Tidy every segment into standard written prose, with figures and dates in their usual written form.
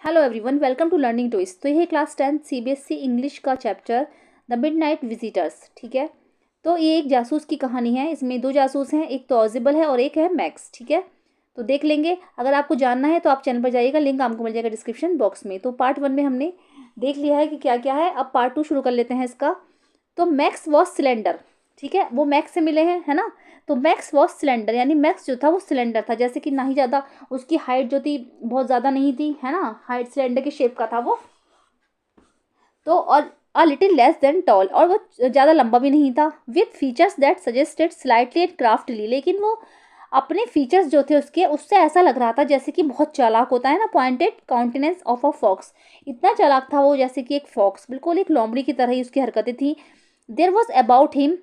Hello everyone, welcome to Learning Toys. तो ये है क्लास 10 सीबीएसई इंग्लिश का चैप्टर द मिडनाइट विजिटर्स। ठीक है, तो ये एक जासूस की कहानी है। इसमें दो जासूस हैं, एक तो ऑजिबल है और एक है मैक्स। ठीक है, तो देख लेंगे। अगर आपको जानना है तो आप चैनल पर जाइएगा, लिंक आपको मिल जाएगा डिस्क्रिप्शन बॉक्स में। तो पार्ट 1 में हमने देख लिया है कि क्या क्या है। अब पार्ट 2 शुरू कर लेते हैं इसका। तो मैक्स वॉज सिलेंडर। ठीक है, वो मैक्स से मिले हैं, है ना। तो मैक्स वॉज सिलेंडर यानी मैक्स जो था वो सिलेंडर था, जैसे कि ना ही ज़्यादा उसकी हाइट जो थी बहुत ज़्यादा नहीं थी, है ना। हाइट सिलेंडर की शेप का था वो। तो और a little less than tall, और वो ज़्यादा लंबा भी नहीं था। With features that suggested slightly and craftily, लेकिन वो अपने फीचर्स जो थे उसके, उससे ऐसा लग रहा था जैसे कि बहुत चालाक होता है ना। Pointed countenance of a fox, इतना चालाक था वो जैसे कि एक फॉक्स, बिल्कुल एक लोमड़ी की तरह ही उसकी हरकतें थी। There was about him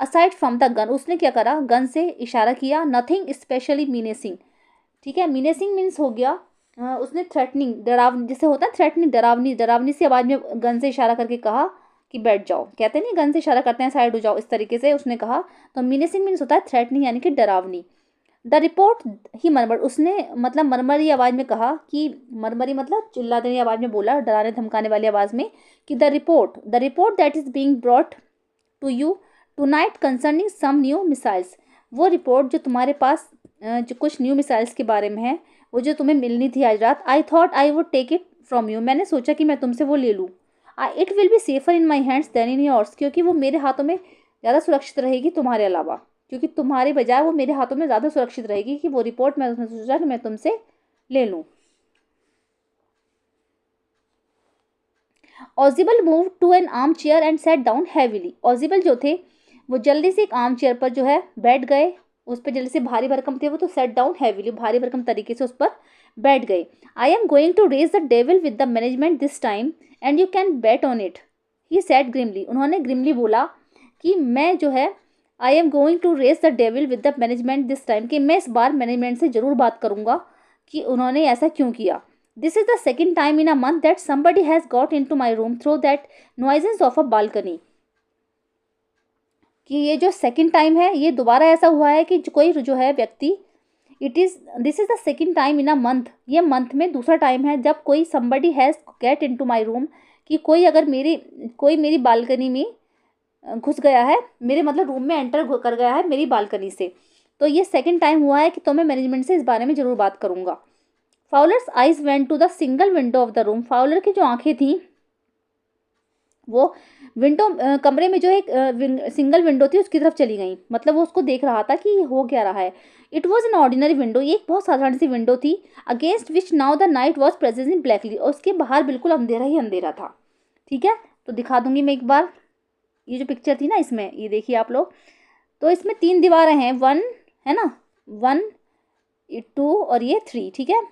aside from the gun, उसने क्या करा, गन से इशारा किया। Nothing specially menacing. ठीक है, मीनेसिंग मीन्स हो गया उसने थ्रेटनिंग, डराव जैसे होता है थ्रेटनिंग, डरावनी डरावनी सी आवाज़ में गन से इशारा करके कहा कि बैठ जाओ। कहते नहीं, गन से इशारा करते हैं साइड हो जाओ, इस तरीके से उसने कहा। तो मीनेसिंग मीन्स होता है थ्रेटनिंग यानी कि डरावनी। द रिपोर्ट ही मरमर, उसने मतलब मरमरी आवाज़ में कहा कि, मरमरी मतलब चिल्लाने वाली आवाज़ में बोला, डराने धमकाने वाली आवाज़ में, कि the report that is being brought to you tonight concerning some new missiles, वो रिपोर्ट जो तुम्हारे पास जो कुछ न्यू मिसाइल्स के बारे में है, वो जो तुम्हें मिलनी थी आज रात। I thought I would take it from you, मैंने सोचा कि मैं तुमसे वो ले लूँ। It will be safer in my hands than in yours, क्योंकि वो मेरे हाथों में ज़्यादा सुरक्षित रहेगी तुम्हारे अलावा, क्योंकि तुम्हारे बजाय वो मेरे हाथों में ज़्यादा सुरक्षित रहेगी कि वो रिपोर्ट मैं उसने सोचा कि मैं तुमसे ले लूँ। Ausable move to an arm chair and set down heavily, Ausable जो थे वो जल्दी से एक आर्म चेयर पर जो है बैठ गए। उस पर जल्दी से, भारी भरकम थे वो, तो सेट डाउन हैवीली, भारी भरकम तरीके से उस पर बैठ गए। I am going to raise the devil with the management this time and you can bet on it, he said grimly, उन्होंने ग्रिमली बोला कि मैं जो है, I am going to raise the devil with the management this time, कि मैं इस बार management से ज़रूर बात करूंगा कि उन्होंने ऐसा क्यों किया। This is the second time in a month that somebody has got into my room through that nuisance of a balcony, कि ये जो सेकंड टाइम है, ये दोबारा ऐसा हुआ है कि कोई जो है व्यक्ति, this is the second time in a month, ये मंथ में दूसरा टाइम है जब कोई somebody has get into my room, कि कोई अगर कोई मेरी बालकनी में घुस गया है, मेरे मतलब रूम में एंटर कर गया है मेरी बालकनी से। तो ये सेकंड टाइम हुआ है कि तो मैं मैनेजमेंट से इस बारे में ज़रूर बात करूँगा। Fowler's eyes went to the single window of the room, Fowler की जो आंखें थी वो विंडो, कमरे में जो एक सिंगल विंडो थी उसकी तरफ चली गई, मतलब वो उसको देख रहा था कि हो क्या रहा है। It was an ordinary window, ये एक बहुत साधारण सी विंडो थी। Against which now the night was present in blackly, और उसके बाहर बिल्कुल अंधेरा ही अंधेरा था। ठीक है, तो दिखा दूंगी मैं एक बार। ये जो पिक्चर थी ना, इसमें ये देखिए आप लोग, तो इसमें 3 दीवारें हैं, 1 है ना, 1 2 और ये 3। ठीक है,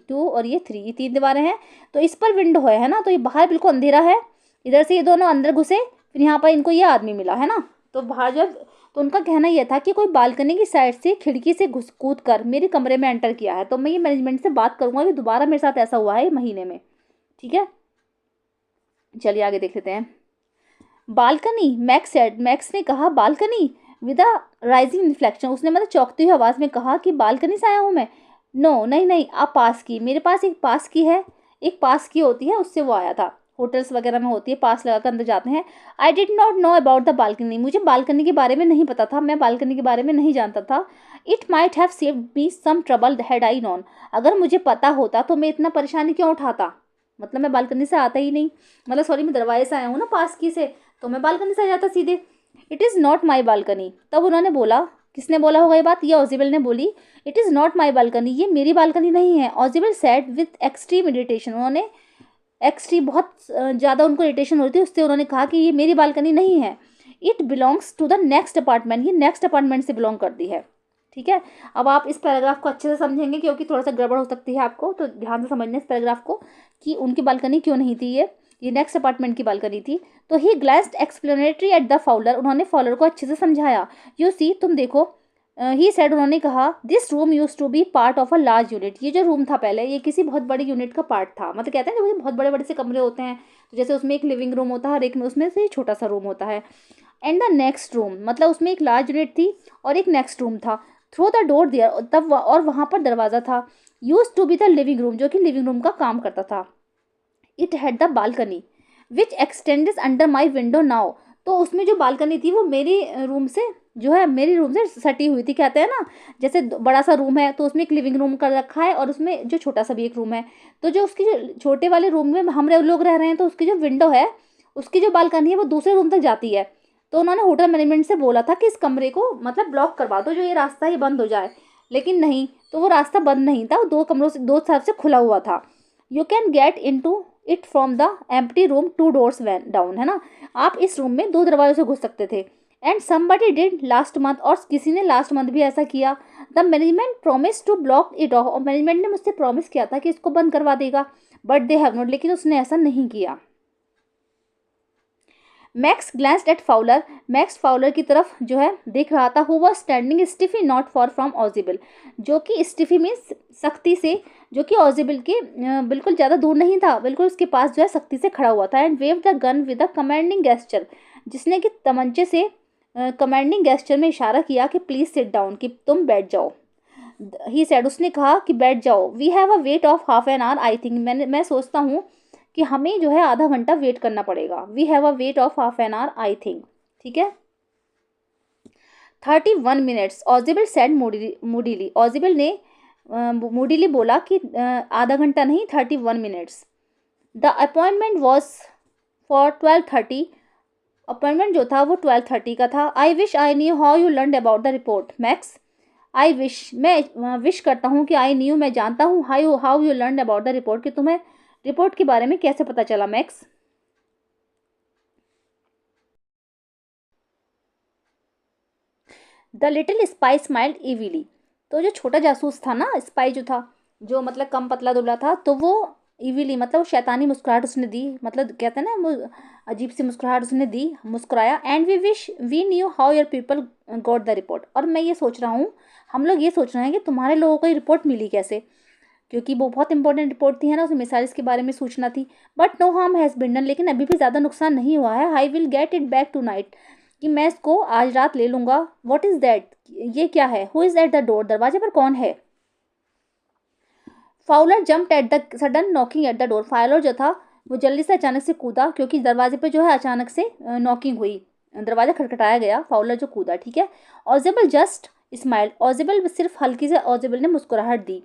2 और ये 3, ये 3 दीवारें हैं। तो इस पर विंडो है ना, तो ये बाहर बिल्कुल अंधेरा है। इधर से ये दोनों अंदर घुसे, फिर यहाँ पर इनको ये आदमी मिला, है ना। तो बाहर जब, तो उनका कहना यह था कि कोई बालकनी की साइड से खिड़की से घुस कूद कर मेरे कमरे में एंटर किया है, तो मैं ये मैनेजमेंट से बात करूंगा कि दोबारा मेरे साथ ऐसा हुआ है महीने में। ठीक है, चलिए आगे देख लेते हैं। बालकनी, मैक्स ने कहा, balcony with a rising inflection, उसने मतलब चौंकती हुई आवाज़ में कहा कि बालकनी से आया हूँ मैं। नो, नहीं नहीं, आप पास की, मेरे पास एक पास की है, एक पास की होती है, उससे वो आया था। होटल्स वगैरह में होती है, पास लगा कर अंदर जाते हैं। I did not know about the balcony, मुझे बालकनी के बारे में नहीं पता था, मैं बालकनी के बारे में नहीं जानता था। It might have saved me some trouble had I known, अगर मुझे पता होता तो मैं इतना परेशानी क्यों उठाता, मतलब मैं बालकनी से आता ही नहीं, मतलब सॉरी, मैं दरवाजे से आया हूँ ना पास की से, तो मैं बालकनी से आ जाता सीधे। It is not my balcony, तब उन्होंने बोला, किसने बोला होगा ये बात, ये ऑजिबल ने बोली। It is not my balcony, ये मेरी बालकनी नहीं है। ऑजिबल सेड विथ एक्सट्रीम इरिटेशन, उन्होंने एक्सट्रीम, बहुत ज़्यादा उनको इरिटेशन हो रही थी उससे, उन्होंने कहा कि ये मेरी बालकनी नहीं है। It belongs to the next apartment, ये नेक्स्ट अपार्टमेंट से बिलोंग करती है। ठीक है, अब आप इस पैराग्राफ को अच्छे से समझेंगे क्योंकि थोड़ा सा गड़बड़ हो सकती है आपको, तो ध्यान से समझना इस पैराग्राफ को कि उनकी बालकनी क्यों नहीं थी, ये नेक्स्ट अपार्टमेंट की बालकनी थी। तो ही glanced explanatory at the Fowler, उन्होंने फॉलर को अच्छे से समझाया। यू सी, तुम देखो, ही सेड, उन्होंने कहा, this room used to be part of a large unit, ये जो रूम था पहले, ये किसी बहुत बड़ी यूनिट का पार्ट था। मतलब कहते हैं ना, बहुत बड़े बड़े से कमरे होते हैं, तो जैसे उसमें एक लिविंग रूम होता है, हर एक में उसमें से छोटा सा रूम होता है। एंड द नेक्स्ट रूम, मतलब उसमें एक लार्ज यूनिट थी और एक नेक्स्ट रूम था। थ्रू द डोर दियर, तब और वहाँ पर दरवाज़ा था। Used to be the living room, जो कि लिविंग रूम का काम करता था। It had the balcony which extended under my window now, तो उसमें जो बालकनी थी वो मेरी रूम से जो है मेरी रूम से सटी हुई थी। कहते हैं ना, जैसे बड़ा सा रूम है तो उसमें एक लिविंग रूम कर रखा है और उसमें जो छोटा सा भी एक रूम है, तो जो उसकी जो छोटे वाले रूम में हम लोग रह रहे हैं तो उसकी जो विंडो है, उसकी जो बालकनी है वो दूसरे रूम तक जाती है। तो उन्होंने होटल मैनेजमेंट से बोला था कि इस कमरे को मतलब ब्लॉक करवा दो, जो ये रास्ता ये बंद हो जाए, लेकिन नहीं, तो वो रास्ता बंद नहीं था, दो कमरों से दो तरफ से खुला हुआ था। You can get into it from the empty room 2 doors down, है ना, आप इस रूम में 2 दरवाजों से घुस सकते थे। And somebody did last month, और किसी ने लास्ट मंथ भी ऐसा किया। The management promise to block it off, और मैनेजमेंट ने मुझसे प्रॉमिस किया था कि इसको बंद करवा देगा, बट दे हैव नॉट, लेकिन उसने ऐसा नहीं किया। Max glanced at Fowler, Max Fowler की तरफ जो है देख रहा था। Who was standing stiffly not far from Ausable, जो कि स्टिफी मीन्स सख्ती से, जो कि ऑजिबल के बिल्कुल ज़्यादा दूर नहीं था, बिल्कुल उसके पास जो है सख्ती से खड़ा हुआ था। And wave the gun with a commanding gesture, जिसने कि तमंचे से कमांडिंग गेस्चर में इशारा किया कि प्लीज़ सिट डाउन, कि तुम बैठ जाओ। ही सेड, उसने कहा कि बैठ जाओ। We have a wait of half an hour I think, मैं सोचता हूँ कि हमें जो है आधा घंटा वेट करना पड़ेगा। We have a wait of half an hour I think, ठीक है। 31 minutes, ऑजिबल सेड मूडीली, ऑजिबल ने मूडीली बोला कि आधा घंटा नहीं, 31 minutes। The appointment was for 12:30, appointment जो था वो 12:30 का था। I wish I knew how you learn about the report Max, I wish, मैं विश करता हूँ कि आई न्यू, मैं जानता हूँ, how you learn about the report, कि तुम्हें रिपोर्ट के बारे में कैसे पता चला Max. The little spy smiled evilly, तो जो छोटा जासूस था ना, स्पाई जो था, जो मतलब कम पतला दुबला था, तो वो इविली मतलब वो शैतानी मुस्कुराहट उसने दी, मतलब कहते हैं ना वो अजीब सी मुस्कुराहट उसने दी, मुस्कुराया। And we wish we knew how your people got the report, और मैं ये सोच रहा हूँ, हम लोग ये सोच रहे हैं कि तुम्हारे लोगों को ये रिपोर्ट मिली कैसे, क्योंकि वो बहुत इंपॉर्टेंट रिपोर्ट थी, है ना, उसमें मिसाइल्स के बारे में सूचना थी। But no harm has been done, लेकिन अभी भी ज़्यादा नुकसान नहीं हुआ है। I will get it back tonight, कि मैं इसको आज रात ले लूँगा। व्हाट इज़ दैट, ये क्या है। Who is at the door, दरवाजे पर कौन है। Fowler jumped at the sudden knocking at the door, Fowler जो था वो जल्दी से अचानक से कूदा, क्योंकि दरवाजे पे जो है अचानक से नॉकिंग हुई, दरवाजा खटखटाया गया, फाउलर जो कूदा, ठीक है। ऑजिबल जस्ट स्माइल्ड, ऑजिबल सिर्फ हल्की से ऑजिबल ने मुस्कुराहट दी।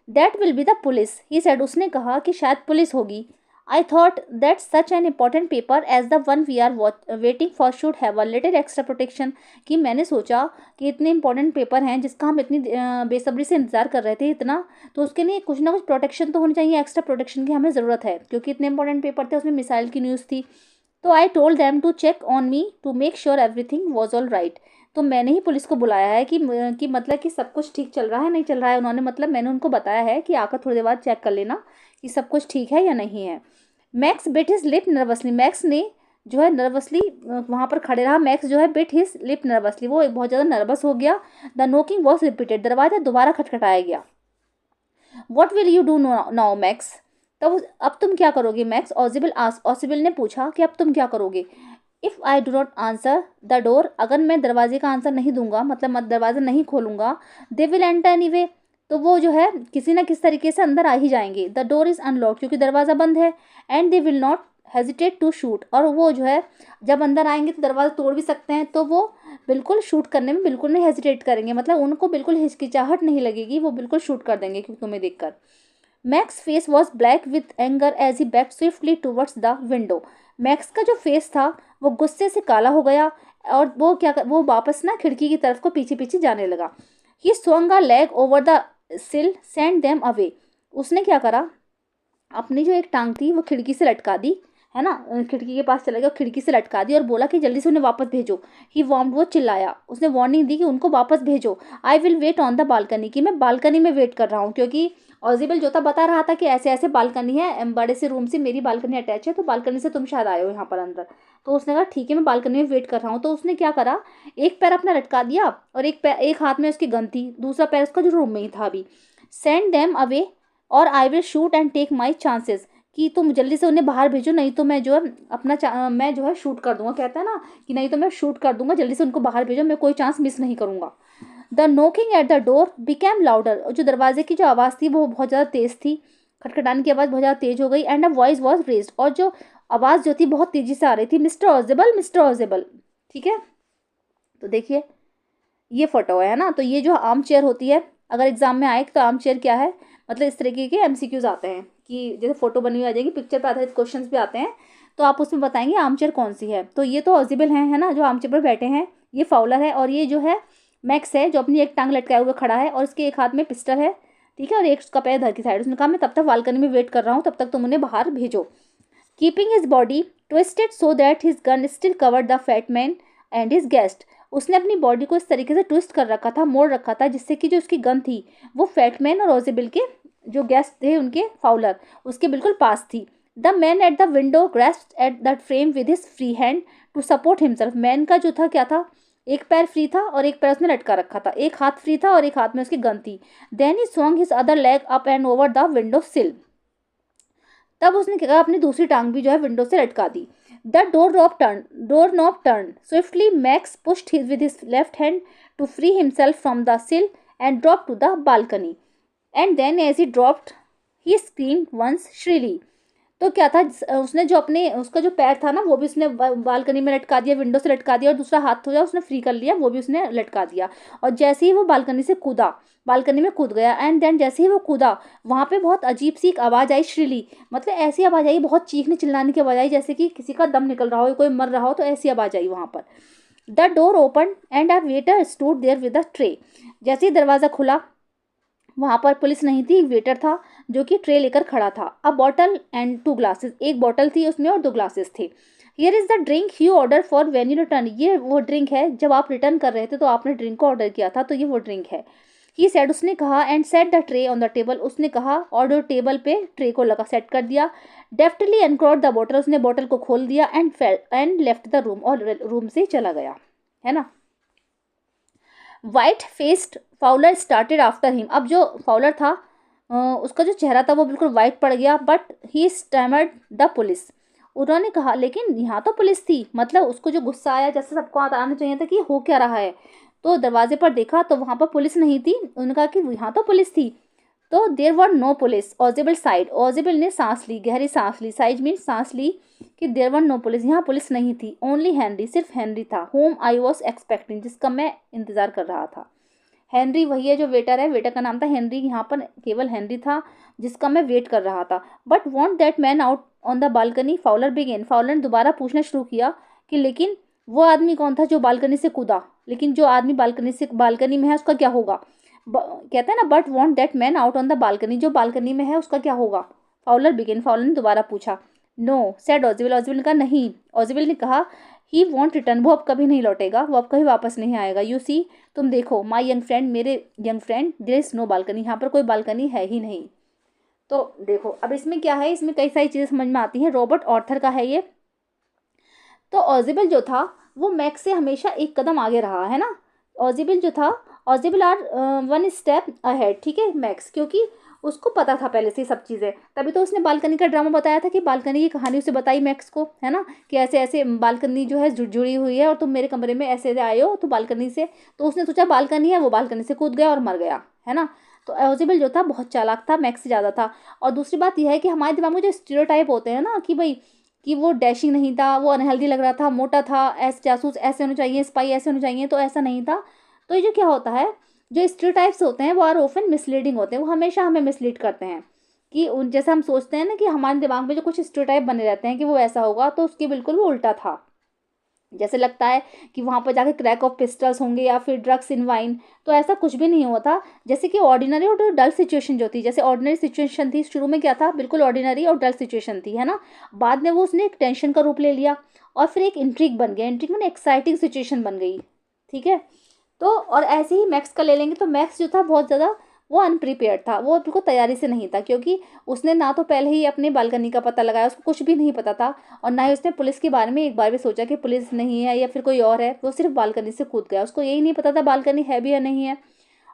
That will be the police, he said, उसने कहा कि शायद पुलिस होगी। I thought that such an important paper as the one we are waiting for should have a little extra protection, कि मैंने सोचा कि इतने इंपॉर्टेंट पेपर हैं जिसका हम इतनी बेसब्री से इंतजार कर रहे थे इतना, तो उसके लिए कुछ ना कुछ प्रोटेक्शन तो होनी चाहिए, एक्स्ट्रा प्रोटेक्शन की हमें ज़रूरत है, क्योंकि इतने इंपॉर्टेंट पेपर थे, उसमें मिसाइल की न्यूज़ थी। तो I told them to check on me to make sure everything was all right, तो मैंने ही पुलिस को बुलाया है कि मतलब कि सब कुछ ठीक चल रहा है नहीं चल रहा है, उन्होंने मतलब मैंने उनको बताया है कि आकर थोड़ी देर बाद चेक कर लेना कि सब कुछ ठीक है या नहीं है। Max bit his lip nervously, max ने जो है नर्वसली वहाँ पर खड़े रहा। मैक्स जो है बिट हिज लिप नर्वसली, वो बहुत ज़्यादा नर्वस हो गया। द नोकिंग वॉज रिपीटेड, दरवाजा दोबारा खटखटाया गया। What will you do now max, तब अब तुम क्या करोगे मैक्स, ऑजिबल ने पूछा कि अब तुम क्या करोगे। If I do not answer the door, अगर मैं दरवाजे का आंसर नहीं दूंगा, मतलब मैं दरवाज़ा नहीं खोलूंगा, दे विल एंटर एनीवे, तो वो जो है किसी ना किस तरीके से अंदर आ ही जाएंगे। द डोर इज़ अनलॉक, क्योंकि दरवाज़ा बंद है। And they will not hesitate to shoot, और वो जो है जब अंदर आएंगे तो दरवाज़ा तोड़ भी सकते हैं, तो वो बिल्कुल शूट करने में बिल्कुल नहीं हेजिटेट करेंगे, मतलब उनको बिल्कुल हिचकिचाहट नहीं लगेगी, वो बिल्कुल शूट कर देंगे क्योंकि तुम्हें देखकर। Max's face was black with anger as he back swiftly towards the window, Max का जो फेस था वो गुस्से से काला हो गया, और वो वापस ना खिड़की की तरफ को पीछे पीछे जाने लगा। ही swung a leg over the sill, sent them away, उसने क्या करा, अपनी जो एक टांग थी वो खिड़की से लटका दी, है ना, खिड़की के पास चला गया, खिड़की से लटका दी और बोला कि जल्दी से उन्हें वापस भेजो। ही वार्न, वो चिल्लाया, उसने वार्निंग दी कि उनको वापस भेजो। I will wait on the balcony, कि मैं बालकनी में वेट कर रहा हूँ, क्योंकि ऑजिबल जो था बता रहा था कि ऐसे ऐसे बालकनी है, बड़े से रूम से मेरी बालकनी अटैच है, तो बालकनी से तुम शायद आए हो यहाँ पर अंदर। तो उसने कहा ठीक है, मैं बालकनी में वेट कर रहा हूँ। तो उसने क्या करा, एक पैर अपना लटका दिया और एक हाथ में उसकी गन थी, दूसरा पैर उसका जो रूम में ही था अभी। सेंड देम अवे और I will shoot and take my chances, कि तुम जल्दी से उन्हें बाहर भेजो, नहीं तो मैं जो है मैं जो है शूट कर दूंगा, कहता है ना कि नहीं तो मैं शूट कर दूंगा, जल्दी से उनको बाहर भेजो, मैं कोई चांस मिस नहीं करूंगा। The knocking at the door became louder, जो दरवाजे की जो आवाज़ थी वो बहुत ज़्यादा तेज़ थी, खटखटाने की आवाज़ बहुत ज़्यादा तेज़ हो गई। And a voice was raised, और जो आवाज़ जो थी बहुत तेज़ी से आ रही थी, मिस्टर ऑजिबल, मिस्टर ऑजिबल। ठीक है, तो देखिए ये फोटो है ना, तो ये जो आर्म चेयर होती है, अगर एग्जाम में आए तो आर्म चेयर क्या है, मतलब इस तरीके के एमसीक्यूज आते हैं कि जैसे फोटो बनी हुई आ जाएगी, पिक्चर पे आधारित क्वेश्चंस भी आते हैं, तो आप उसमें बताएंगे आर्म चेयर कौन सी है। तो ये तो ऑजिबल है ना, जो आर्म चेयर पर बैठे हैं, ये फाउलर है, और ये जो है मैक्स है, जो अपनी एक टांग लटकाए हुए खड़ा है और इसके एक हाथ में पिस्टल है, ठीक है, और एक उसका पैर धर की साइड। उसने कहा मैं तब तक बालकनी में वेट कर रहा हूँ, तब तक तुम उन्हें बाहर भेजो। Keeping his body twisted so that his gun still covered the fat man and his guest, उसने अपनी बॉडी को इस तरीके से ट्विस्ट कर रखा था, मोड़ रखा था, जिससे कि जो उसकी गन थी वो फैटमैन और ओजेबिल के जो गेस्ट थे उनके, फाउलर, उसके बिल्कुल पास थी। The man at the window grasped at that frame with his free hand to support himself, man का जो था क्या था, एक पैर फ्री था और एक पैर उसने लटका रखा था, एक हाथ फ्री था और एक हाथ में उसकी गन थी। Then he swung his other leg up and over the window sill, तब उसने क्या कहा, अपनी दूसरी टांग भी जो है विंडो से लटका दी। The door knob turn swiftly, Max pushed his with his left hand to free himself from the sill and drop to the balcony, and then as he dropped he screamed once shrilly. तो क्या था, उसने जो अपने उसका जो पैर था ना वो भी उसने बालकनी में लटका दिया, विंडो से लटका दिया, और दूसरा हाथ था उसने फ्री कर लिया, वो भी उसने लटका दिया। और जैसे ही वो बालकनी से कूदा, बालकनी में कूद गया, एंड देन जैसे ही वो कूदा, वहाँ पे बहुत अजीब सी एक आवाज़ आई, श्रीली, मतलब ऐसी आवाज़ आई, बहुत चीखने चिल्लाने की आवाज़ आई, जैसे कि किसी का दम निकल रहा हो, कोई मर रहा हो, तो ऐसी आवाज़ आई वहाँ पर। The door open and a waiter stood there with a tray, जैसे ही दरवाज़ा खुला, वहाँ पर पुलिस नहीं थी, एक वेटर था जो कि ट्रे लेकर खड़ा था। अ बॉटल एंड 2 ग्लासेस, एक बॉटल थी उसमें और 2 ग्लासेस थे। Here is the drink you order for when you return, ये वो ड्रिंक है जब आप रिटर्न कर रहे थे तो आपने ड्रिंक को ऑर्डर किया था, तो ये वो ड्रिंक है। ही सेड, उसने कहा, and set the tray on the table, उसने कहा और जो टेबल पे ट्रे को लगा सेट कर दिया। डेफ्टली अनकॉर्ड द बॉटल, उसने बॉटल को खोल दिया, एंड लेफ्ट द रूम, और रूम से चला गया, है ना। White faced Fowler started after him, अब जो फाउलर था उसका जो चेहरा था वो बिल्कुल वाइट पड़ गया, but he stammered the police, उन्होंने कहा लेकिन यहाँ तो पुलिस थी, मतलब उसको जो गुस्सा आया, जैसे सबको आना चाहिए था कि हो क्या रहा है, तो दरवाजे पर देखा तो वहाँ पर पुलिस नहीं थी, उन्होंने कहा कि यहाँ तो पुलिस थी, तो देर वर नो पुलिस। ऑजिबल साइड, ऑजिबल ने सांस ली, गहरी सांस ली, साइड मीन सांस ली, कि देर वर नो पुलिस, यहाँ पुलिस नहीं थी। ओनली हेनरी, सिर्फ हेनरी था, होम आई वॉज एक्सपेक्टिंग, जिसका मैं इंतजार कर रहा था। हेनरी वही है जो वेटर है, वेटर का नाम था हेनरी, यहाँ पर केवल हेनरी था जिसका मैं वेट कर रहा था। But want that man out on the balcony, Fowler began, Fowler ने दोबारा पूछना शुरू किया कि लेकिन वो आदमी कौन था जो बालकनी से कूदा, लेकिन जो आदमी बालकनी में है उसका क्या होगा। कहते हैं ना, but want that man out on the balcony, जो बालकनी में है उसका क्या होगा। फाउलर बिगिन, फाउलर ने दोबारा पूछा। नो सेड ऑजिबल, ऑजिबल ने कहा नहीं। ऑजिबल ने कहा ही वॉन्ट रिटर्न, वो अब कभी नहीं लौटेगा, वो अब कभी वापस नहीं आएगा। यू सी, तुम देखो, माई यंग फ्रेंड, मेरे young friend, there is no balcony, यहाँ पर कोई बालकनी है ही नहीं। तो देखो अब इसमें क्या है, इसमें कई सारी चीज़ें समझ में आती हैं। रॉबर्ट ऑर्थर का है ये। तो ऑजिबल जो था वो मैक्स से हमेशा एक कदम आगे रहा, है ना। ऑजिबल जो था, ऑजिबल आर 1 स्टेप अहेड, ठीक है, मैक्स, क्योंकि उसको पता था पहले से सब चीज़ें, तभी तो उसने बालकनी का ड्रामा बताया था, कि बालकनी की कहानी उसे बताई मैक्स को, है ना, कि ऐसे ऐसे बालकनी जो है जुड़ी हुई है और तुम मेरे कमरे में ऐसे ऐसे आए हो तो बालकनी से, तो उसने सोचा बालकनी है, वो बालकनी से कूद गया और मर गया, है ना। तो ऑजिबल जो था बहुत चालाक था, मैक्स से ज़्यादा था। और दूसरी बात यह है कि हमारे दिमाग में जो स्टीरियोटाइप होते हैं ना, कि भाई कि वो डैशिंग नहीं था, वो अनहेल्दी लग रहा था, मोटा था, ऐसे जासूस ऐसे होने चाहिए, स्पाई ऐसे होने चाहिए, तो ऐसा नहीं था। तो ये जो क्या होता है, जो स्टीरियोटाइप्स होते हैं वो आर ऑफन मिसलीडिंग होते हैं, वो हमेशा हमें मिसलीड करते हैं, कि उन जैसा हम सोचते हैं ना कि हमारे दिमाग में जो कुछ स्टीरियोटाइप बने रहते हैं कि वो ऐसा होगा, तो उसके बिल्कुल वो उल्टा था। जैसे लगता है कि वहाँ पर जाके क्रैक ऑफ पिस्टल्स होंगे या फिर ड्रग्स इन वाइन, तो ऐसा कुछ भी नहीं होता। जैसे कि ऑर्डिनरी और डल सिचुएशन जो थी, जैसे ऑर्डिनरी सिचुएशन थी शुरू में, क्या था, बिल्कुल ऑर्डिनरी और डल सिचुएशन थी, है ना। बाद में वो उसने एक टेंशन का रूप ले लिया और फिर एक इंट्रिग बन गया, इंट्रिग में एक्साइटिंग सिचुएशन बन गई, ठीक है। तो और ऐसे ही मैक्स का ले लेंगे, तो मैक्स जो था बहुत ज़्यादा वो अनप्रिपेयर्ड था, वो बिल्कुल तैयारी से नहीं था, क्योंकि उसने ना तो पहले ही अपने बालकनी का पता लगाया, उसको कुछ भी नहीं पता था, और ना ही उसने पुलिस के बारे में एक बार भी सोचा कि पुलिस नहीं है या फिर कोई और है। वो सिर्फ बालकनी से कूद गया, उसको यही नहीं पता था बालकनी है भी या नहीं है।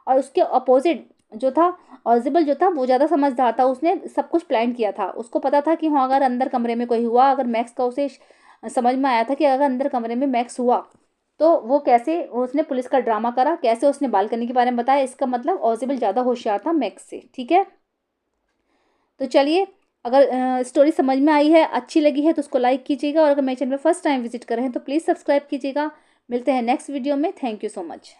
और उसके अपोजिट जो था, ऑजिबल जो था, वो ज़्यादा समझदार था, उसने सब कुछ प्लान किया था, उसको पता था कि हाँ अगर अंदर कमरे में कोई हुआ, अगर मैक्स का उसे समझ में आया था कि अगर अंदर कमरे में मैक्स हुआ तो वो कैसे उसने पुलिस का ड्रामा करा, कैसे उसने बालकनी के बारे में बताया, इसका मतलब ऑजिबल ज़्यादा होशियार था मैक्स से। ठीक है, तो चलिए, अगर स्टोरी समझ में आई है, अच्छी लगी है तो उसको लाइक कीजिएगा, और अगर मेरे चैनल पर फर्स्ट टाइम विजिट कर रहे हैं तो प्लीज़ सब्सक्राइब कीजिएगा। मिलते हैं नेक्स्ट वीडियो में। Thank you so much.